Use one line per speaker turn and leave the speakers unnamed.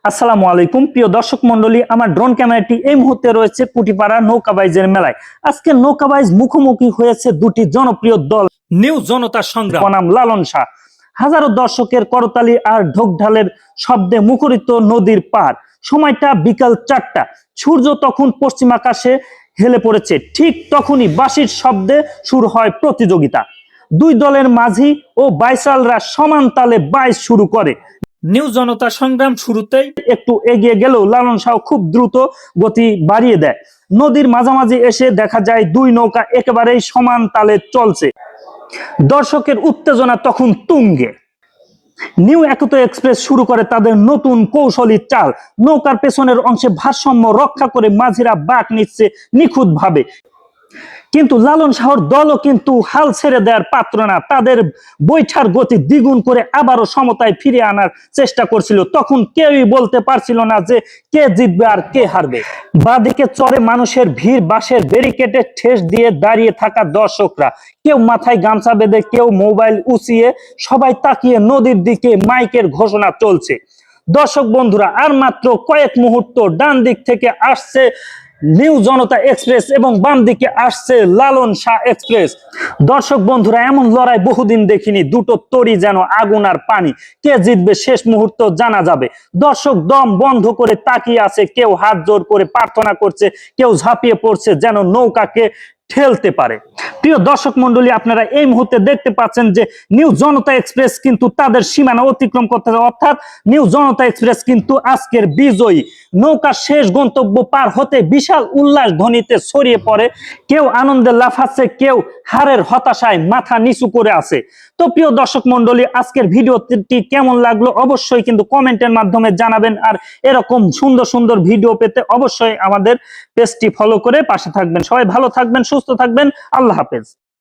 আসসালামু আলাইকুম প্রিয় দর্শক মন্ডলী, আমার ড্রোন ক্যামেরাটি এই মুহূর্তে রয়েছে কুটিপাড়া নৌকাবাইজের মেলায়। আজকে নৌকাবাইজ মুখোমুখি হয়েছে দুটি জনপ্রিয় দল, নিউ জনতা সংগ্রাম বনাম লালন শাহ। হাজারো দর্শকের করতালি আর ঢোকঢালের শব্দে মুখরিত নদীর পার। সময়টা বিকাল 4টা। সূর্য তখন পশ্চিম আকাশে হেলে পড়েছে। ঠিক তখনই বাঁশির শব্দে শুরু হয় প্রতিযোগিতা। দুই দলের মাঝি ও বাইসালরা সমান তালে বাইচ শুরু করে। নিউ জনতা সংগ্রাম শুরুতেই একটু এগিয়ে গেলেও লালন শাহ খুব দ্রুত গতি বাড়িয়ে দেয়। নদীর মাঝামাঝি এসে দেখা যায় দুই নৌকা একেবারেই সমান তালে চলছে। দর্শকের উত্তেজনা তখন তুঙ্গে। নিউ একতা এক্সপ্রেস শুরু করে তাদের নতুন কৌশলী চাল। নৌকার পেছনের অংশে ভারসাম্য রক্ষা করে মাঝিরা বাঁক নিচ্ছে নিখুঁত ভাবে। কিন্তু লালন শাহর দলও কিন্তু হাল ছেড়ে দেওয়ার পাত্র না। তাদের বৈঠার গতি দ্বিগুণ করে আবারও সমতায় ফিরে আনার চেষ্টা করছিল। তখন কেউই বলতে পারছিল না যে কে জিতবে আর কে হারবে। বাঁদিকে চরে মানুষের ভিড়, বাঁশের ব্যারিকেডে ঠেস দিয়ে দাঁড়িয়ে থাকা দর্শকরা, কেউ মাথায় গামছা বেঁধে, কেউ মোবাইল উঁচিয়ে, সবাই তাকিয়ে নদীর দিকে। মাইকের ঘোষণা চলছে, দর্শক বন্ধুরা আর মাত্র কয়েক মুহূর্ত। ডান দিক থেকে আসছে নিউ জনতা এক্সপ্রেস এবং বাম দিকে আসছে লালন শাহ এক্সপ্রেস। দর্শক বন্ধুরা, এমন লড়াই বহুদিন দেখিনি। দুটো তরি যেন আগুন আর পানি। কে জিতবে শেষ মুহূর্ত জানা যাবে। দর্শক দম বন্ধ করে তাকিয়ে আছে, কেউ হাত জোর করে প্রার্থনা করছে, কেউ ঝাঁপিয়ে পড়ছে যেন নৌকাকে ঠেলতে পারে। প্রিয় দর্শক মন্ডলী, আপনারা এই মুহূর্তে দেখতে পাচ্ছেন যে নিউ জনতা এক্সপ্রেস কিন্তু তাদের সীমানা অতিক্রম করতেছে, অর্থাৎ নিউ জনতা এক্সপ্রেস কিন্তু আজকের বিজয়ী। নৌকা শেষ গন্তব্য পার হতে বিশাল উল্লাস ধ্বনিতে ছড়িয়ে পড়ে। কেউ আনন্দে লাফাচ্ছে, কেউ হারের হতাশায় মাথা নিচু করে আছে। তো প্রিয় দর্শক মন্ডলী, আজকের ভিডিওটি কেমন লাগলো অবশ্যই কিন্তু কমেন্টের মাধ্যমে জানাবেন। আর এরকম সুন্দর সুন্দর ভিডিও পেতে অবশ্যই আমাদের পেজটি ফলো করে পাশে থাকবেন। সবাই ভালো থাকবেন, সুস্থ থাকবেন। আল্লাহ হাফেজ।